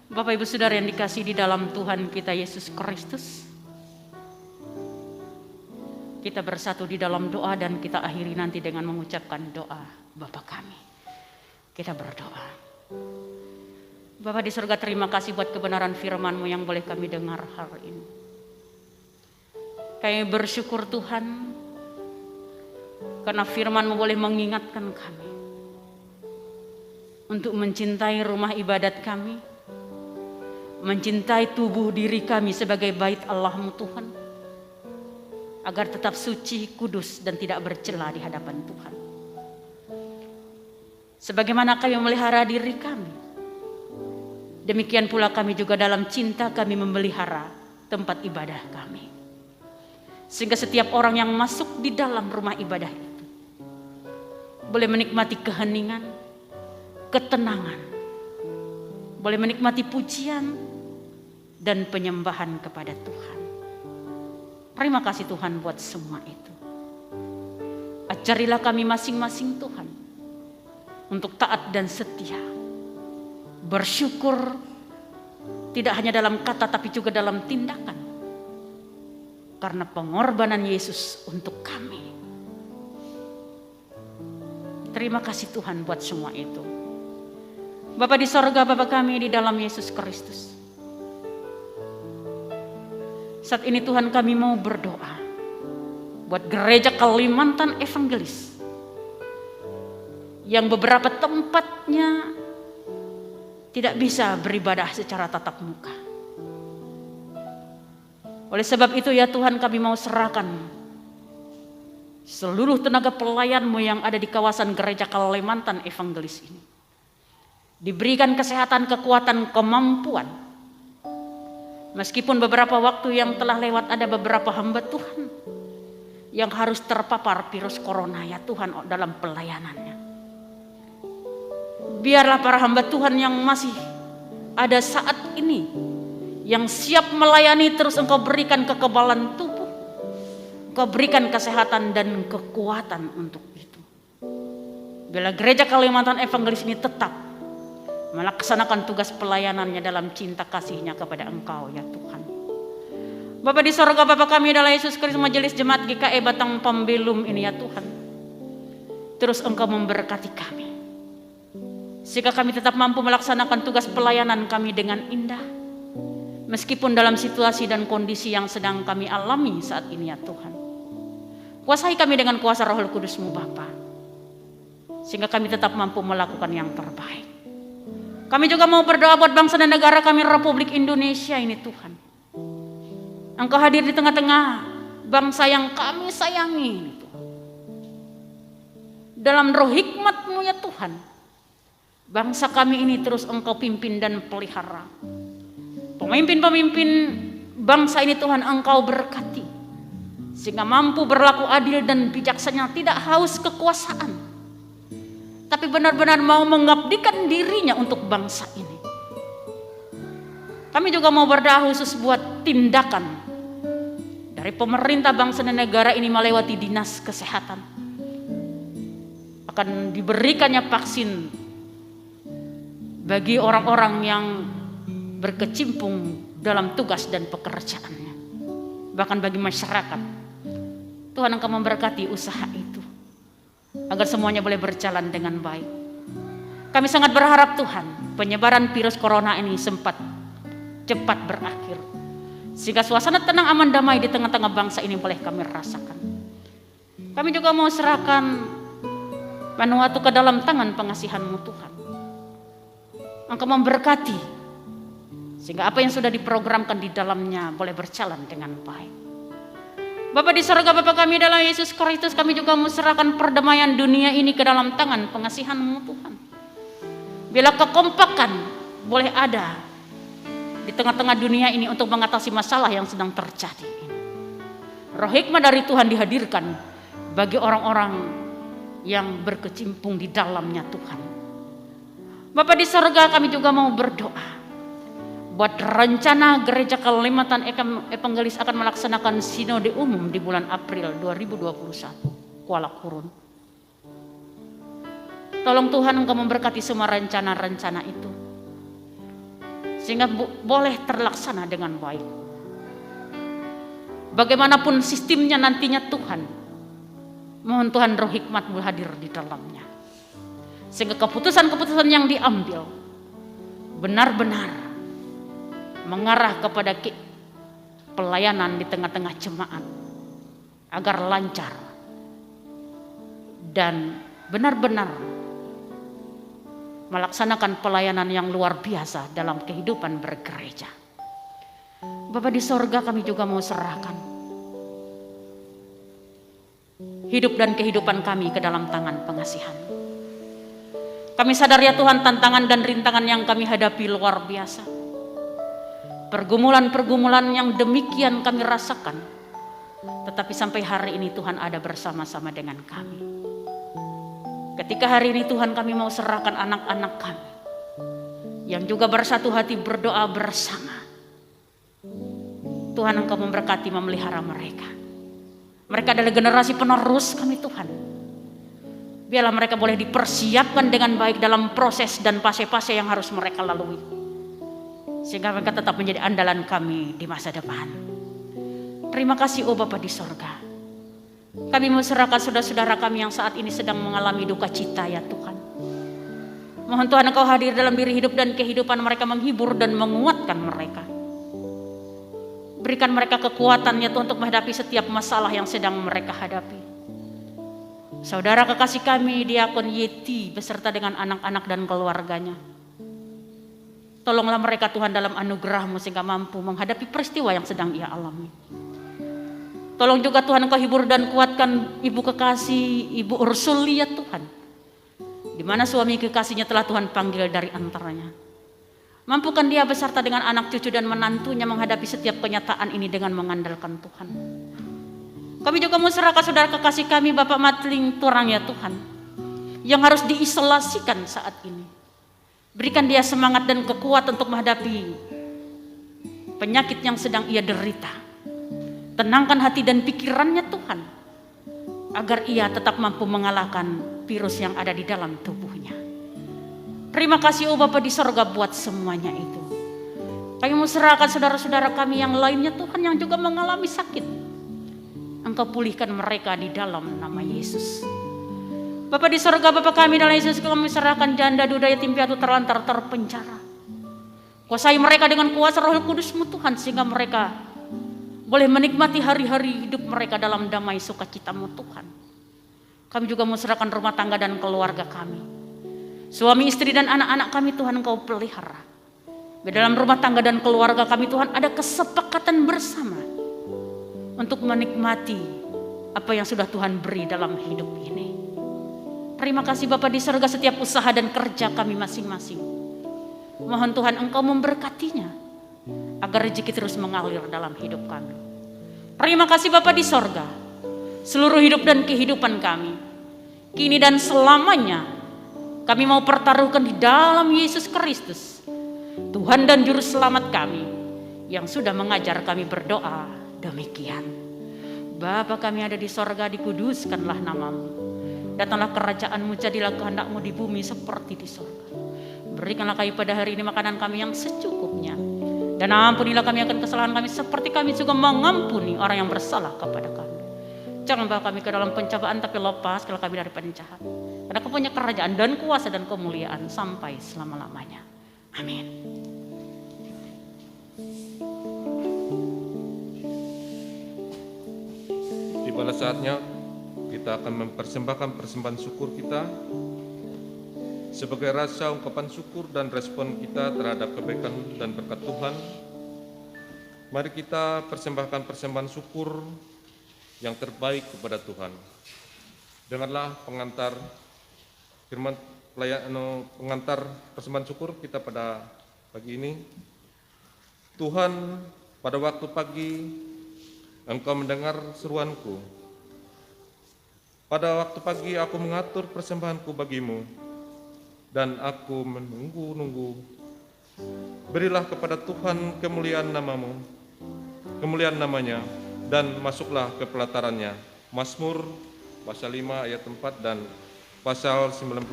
Bapak Ibu Saudara yang dikasihi di dalam Tuhan kita Yesus Kristus, kita bersatu di dalam doa dan kita akhiri nanti dengan mengucapkan doa Bapa kami. Kita berdoa. Bapa di surga, terima kasih buat kebenaran firman-Mu yang boleh kami dengar hari ini. Kami bersyukur Tuhan karena firman-Mu boleh mengingatkan kami untuk mencintai rumah ibadat kami, mencintai tubuh diri kami sebagai bait Allah-Mu Tuhan, agar tetap suci, kudus, dan tidak bercela di hadapan Tuhan. Sebagaimana kami memelihara diri kami, demikian pula kami juga dalam cinta kami memelihara tempat ibadah kami. Sehingga setiap orang yang masuk di dalam rumah ibadah itu boleh menikmati keheningan, ketenangan, boleh menikmati pujian dan penyembahan kepada Tuhan. Terima kasih Tuhan buat semua itu. Ajarilah kami masing-masing Tuhan untuk taat dan setia. Bersyukur tidak hanya dalam kata tapi juga dalam tindakan. Karena pengorbanan Yesus untuk kami. Terima kasih Tuhan buat semua itu. Bapa di sorga, Bapa kami di dalam Yesus Kristus. Saat ini Tuhan kami mau berdoa buat gereja Kalimantan Evangelis yang beberapa tempatnya tidak bisa beribadah secara tatap muka. Oleh sebab itu ya Tuhan, kami mau serahkan seluruh tenaga pelayan-Mu yang ada di kawasan gereja Kalimantan Evangelis ini. Diberikan kesehatan, kekuatan, kemampuan. Meskipun beberapa waktu yang telah lewat ada beberapa hamba Tuhan yang harus terpapar virus corona ya Tuhan dalam pelayanannya. Biarlah para hamba Tuhan yang masih ada saat ini, yang siap melayani, terus Engkau berikan kekebalan tubuh, Engkau berikan kesehatan dan kekuatan untuk itu. Bila gereja Kalimantan Evangelis ini tetap melaksanakan tugas pelayanannya dalam cinta kasih-Nya kepada Engkau ya Tuhan. Bapa di sorga, Bapa kami adalah Yesus Kristus, majelis jemaat GKE Batang Pembelum ini ya Tuhan. Terus Engkau memberkati kami, sehingga kami tetap mampu melaksanakan tugas pelayanan kami dengan indah. Meskipun dalam situasi dan kondisi yang sedang kami alami saat ini ya Tuhan. Kuasai kami dengan kuasa Roh Kudus-Mu Bapa, sehingga kami tetap mampu melakukan yang terbaik. Kami juga mau berdoa buat bangsa dan negara kami Republik Indonesia ini Tuhan. Engkau hadir di tengah-tengah bangsa yang kami sayangi. Dalam roh hikmat-Mu ya Tuhan, bangsa kami ini terus Engkau pimpin dan pelihara. Pemimpin-pemimpin bangsa ini Tuhan Engkau berkati, sehingga mampu berlaku adil dan bijaksana, tidak haus kekuasaan, tapi benar-benar mau mengabdikan dirinya untuk bangsa ini. Kami juga mau berdoa khusus buat tindakan dari pemerintah bangsa dan negara ini melewati dinas kesehatan. Akan diberikannya vaksin bagi orang-orang yang berkecimpung dalam tugas dan pekerjaannya. Bahkan bagi masyarakat. Tuhan Engkau memberkati usaha itu, agar semuanya boleh berjalan dengan baik. Kami sangat berharap Tuhan, penyebaran virus corona ini cepat berakhir. Sehingga suasana tenang, aman, damai di tengah-tengah bangsa ini boleh kami rasakan. Kami juga mau serahkan Vanuatu ke dalam tangan pengasihan-Mu Tuhan. Engkau memberkati sehingga apa yang sudah diprogramkan di dalamnya boleh berjalan dengan baik. Bapa di sorga, Bapa kami dalam Yesus Kristus, kami juga mau serahkan perdamaian dunia ini ke dalam tangan pengasihan-Mu Tuhan. Bila kekompakan boleh ada di tengah-tengah dunia ini untuk mengatasi masalah yang sedang terjadi ini. Roh hikmah dari Tuhan dihadirkan bagi orang-orang yang berkecimpung di dalamnya Tuhan. Bapa di sorga, kami juga mau berdoa buat rencana Gereja Kalimantan Evangelis akan melaksanakan sinode umum di bulan April 2021 Kuala Kurun. Tolong Tuhan Engkau memberkati semua rencana-rencana itu sehingga boleh terlaksana dengan baik. Bagaimanapun sistemnya nantinya Tuhan, mohon Tuhan roh hikmat-Mu hadir di dalamnya. Sehingga keputusan-keputusan yang diambil benar-benar mengarah kepada pelayanan di tengah-tengah jemaat agar lancar dan benar-benar melaksanakan pelayanan yang luar biasa dalam kehidupan bergereja. Bapa di sorga, kami juga mau serahkan hidup dan kehidupan kami ke dalam tangan pengasihan. Kami sadar ya Tuhan, tantangan dan rintangan yang kami hadapi luar biasa. Pergumulan-pergumulan yang demikian kami rasakan. Tetapi sampai hari ini Tuhan ada bersama-sama dengan kami. Ketika hari ini Tuhan, kami mau serahkan anak-anak kami yang juga bersatu hati berdoa bersama. Tuhan Engkau memberkati, memelihara mereka. Mereka adalah generasi penerus kami Tuhan. Biarlah mereka boleh dipersiapkan dengan baik dalam proses dan fase-fase yang harus mereka lalui. Sehingga mereka tetap menjadi andalan kami di masa depan. Terima kasih Bapa di sorga. Kami mau serahkan saudara-saudara kami yang saat ini sedang mengalami duka cita ya Tuhan. Mohon Tuhan Engkau hadir dalam diri hidup dan kehidupan mereka, menghibur dan menguatkan mereka. Berikan mereka kekuatan ya Tuhan untuk menghadapi setiap masalah yang sedang mereka hadapi. Saudara kekasih kami Diakon Yeti beserta dengan anak-anak dan keluarganya. Tolonglah mereka Tuhan dalam anugerah-Mu sehingga mampu menghadapi peristiwa yang sedang ia alami. Tolong juga Tuhan Engkau hibur dan kuatkan ibu kekasih, Ibu Ursuli ya Tuhan. Di mana suami kekasihnya telah Tuhan panggil dari antaranya. Mampukan dia beserta dengan anak cucu dan menantunya menghadapi setiap kenyataan ini dengan mengandalkan Tuhan. Kami juga mau serahkan saudara kekasih kami Bapak Matling Turang ya Tuhan, yang harus diisolasikan saat ini. Berikan dia semangat dan kekuatan untuk menghadapi penyakit yang sedang ia derita. Tenangkan hati dan pikirannya Tuhan, agar ia tetap mampu mengalahkan virus yang ada di dalam tubuhnya. Terima kasih Bapa di sorga buat semuanya itu. Kami mau serahkan saudara-saudara kami yang lainnya Tuhan yang juga mengalami sakit. Engkau pulihkan mereka di dalam nama Yesus. Bapa di sorga, Bapa kami dalam Yesus, kami serahkan janda, duda, yatim piatu, terlantar, terpenjara. Kuasai mereka dengan kuasa Roh Kudus-Mu Tuhan, sehingga mereka boleh menikmati hari-hari hidup mereka dalam damai sukacita-Mu Tuhan. Kami juga mau serahkan rumah tangga dan keluarga kami. Suami, istri dan anak-anak kami Tuhan Engkau pelihara. Di dalam rumah tangga dan keluarga kami Tuhan ada kesepakatan bersama untuk menikmati apa yang sudah Tuhan beri dalam hidup ini. Terima kasih Bapa di sorga, setiap usaha dan kerja kami masing-masing. Mohon Tuhan Engkau memberkatinya agar rezeki terus mengalir dalam hidup kami. Terima kasih Bapa di sorga, seluruh hidup dan kehidupan kami kini dan selamanya kami mau pertaruhkan di dalam Yesus Kristus, Tuhan dan Juru Selamat kami, yang sudah mengajar kami berdoa demikian. Bapa kami ada di sorga, dikuduskanlah nama-Mu. Datanglah kerajaan-Mu, jadilah kehendak-Mu di bumi seperti di sorga. Berikanlah kami pada hari ini makanan kami yang secukupnya. Dan ampunilah kami akan kesalahan kami seperti kami juga mengampuni orang yang bersalah kepada kami. Jangan bawa kami ke dalam pencobaan, tapi lepaskanlah kami dari penjahat. Karena Kau punya kerajaan dan kuasa dan kemuliaan sampai selama-lamanya. Amin. saatnya kita akan mempersembahkan persembahan syukur kita sebagai rasa ungkapan syukur dan respon kita terhadap kebaikan dan berkat Tuhan. Mari kita persembahkan persembahan syukur yang terbaik kepada Tuhan. Dengarlah pengantar firman pengantar persembahan syukur kita pada pagi ini. Tuhan, pada waktu pagi Engkau mendengar seruanku. Pada waktu pagi aku mengatur persembahanku bagimu, dan aku menunggu-nunggu. Berilah kepada Tuhan kemuliaan namanya, dan masuklah ke pelatarannya. Mazmur pasal 5 ayat 4 dan pasal 96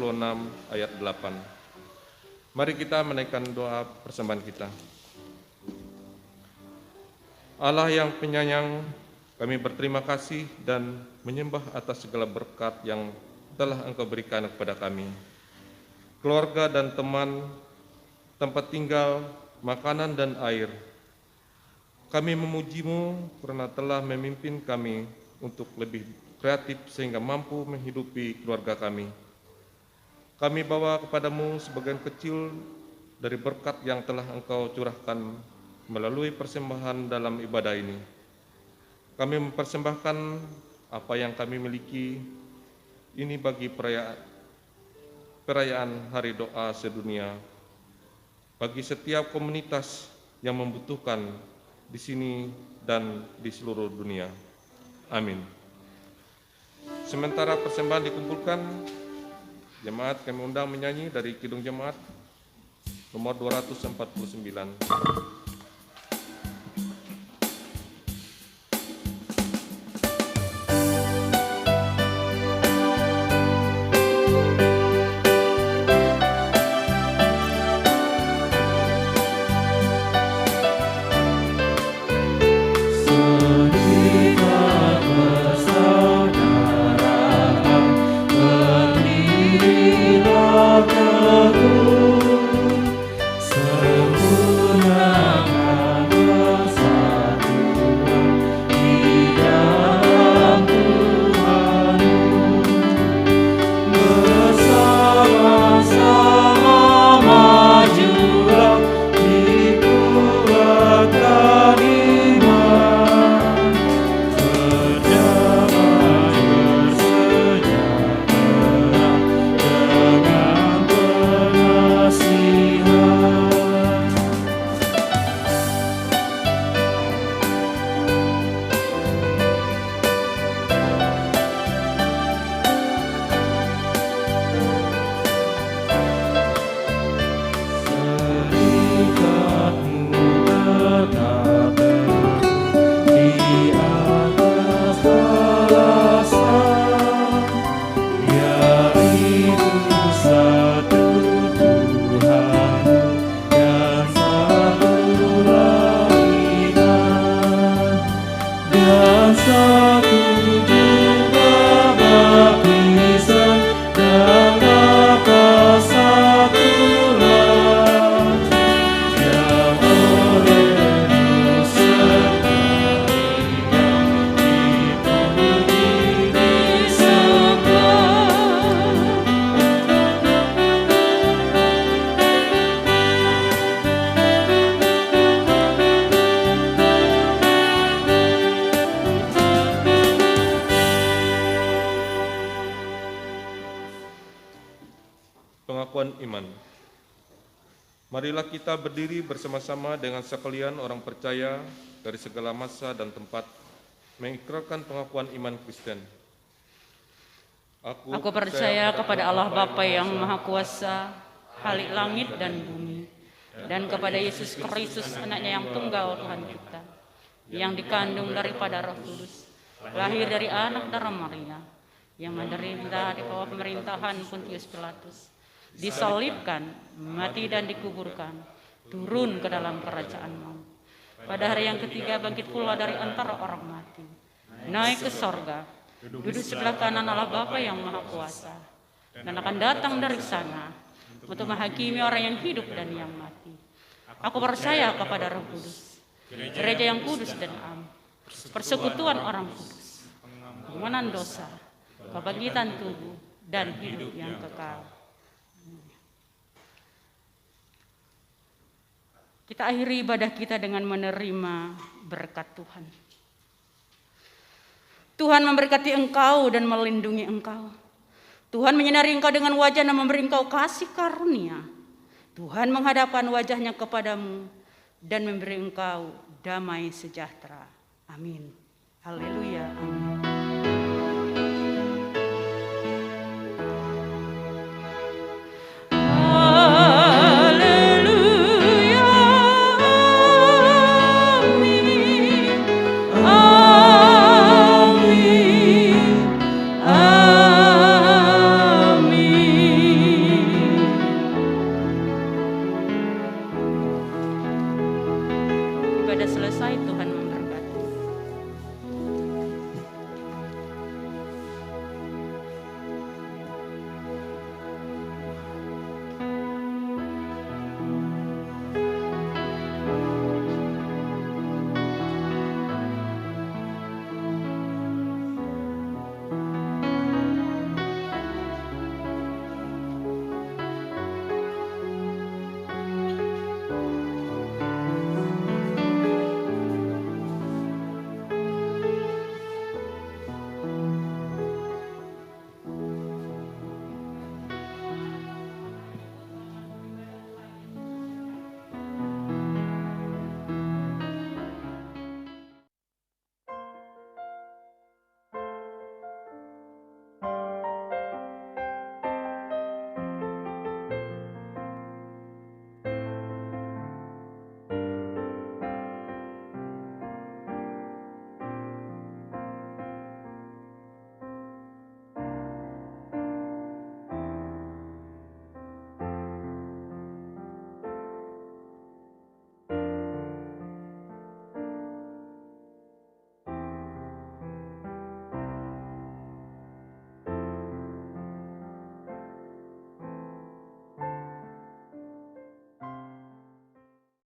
ayat 8. Mari kita menaikkan doa persembahan kita. Allah yang penyayang, kami berterima kasih dan menyembah atas segala berkat yang telah Engkau berikan kepada kami. Keluarga dan teman, tempat tinggal, makanan dan air. Kami memuji-Mu karena telah memimpin kami untuk lebih kreatif sehingga mampu menghidupi keluarga kami. Kami bawa kepadamu sebagian kecil dari berkat yang telah Engkau curahkan melalui persembahan dalam ibadah ini. Kami mempersembahkan apa yang kami miliki ini bagi perayaan Hari Doa Sedunia, bagi setiap komunitas yang membutuhkan di sini dan di seluruh dunia. Amin. Sementara persembahan dikumpulkan, jemaat kami undang menyanyi dari Kidung Jemaat nomor 249. Pengakuan iman. Marilah kita berdiri bersama-sama dengan sekalian orang percaya dari segala masa dan tempat mengikrarkan pengakuan iman Kristen. Aku percaya kepada Allah Bapa yang Maha Kuasa, Khalik langit dan bumi, dan kepada Yesus Kristus, Anaknya yang tunggal Tuhan kita, yang dikandung daripada Roh Kudus, lahir dari anak darah Maria, yang menderita di bawah pemerintahan Pontius Pilatus, disalibkan, mati dan dikuburkan, turun ke dalam kerajaan maut. Pada hari yang ketiga bangkit pula dari antara orang mati, naik ke sorga, duduk sebelah kanan Allah Bapa yang Maha Kuasa, dan akan datang dari sana untuk menghakimi orang yang hidup dan yang mati. Aku percaya kepada Roh Kudus, gereja yang kudus dan am, persekutuan orang kudus, pengampunan dosa, kebangkitan tubuh, dan hidup yang kekal. Kita akhiri ibadah kita dengan menerima berkat Tuhan. Tuhan memberkati engkau dan melindungi engkau. Tuhan menyinari engkau dengan wajah dan memberi engkau kasih karunia. Tuhan menghadapkan wajahnya kepadamu dan memberi engkau damai sejahtera. Amin. Haleluya. Amin. Ibadah selesai, Tuhan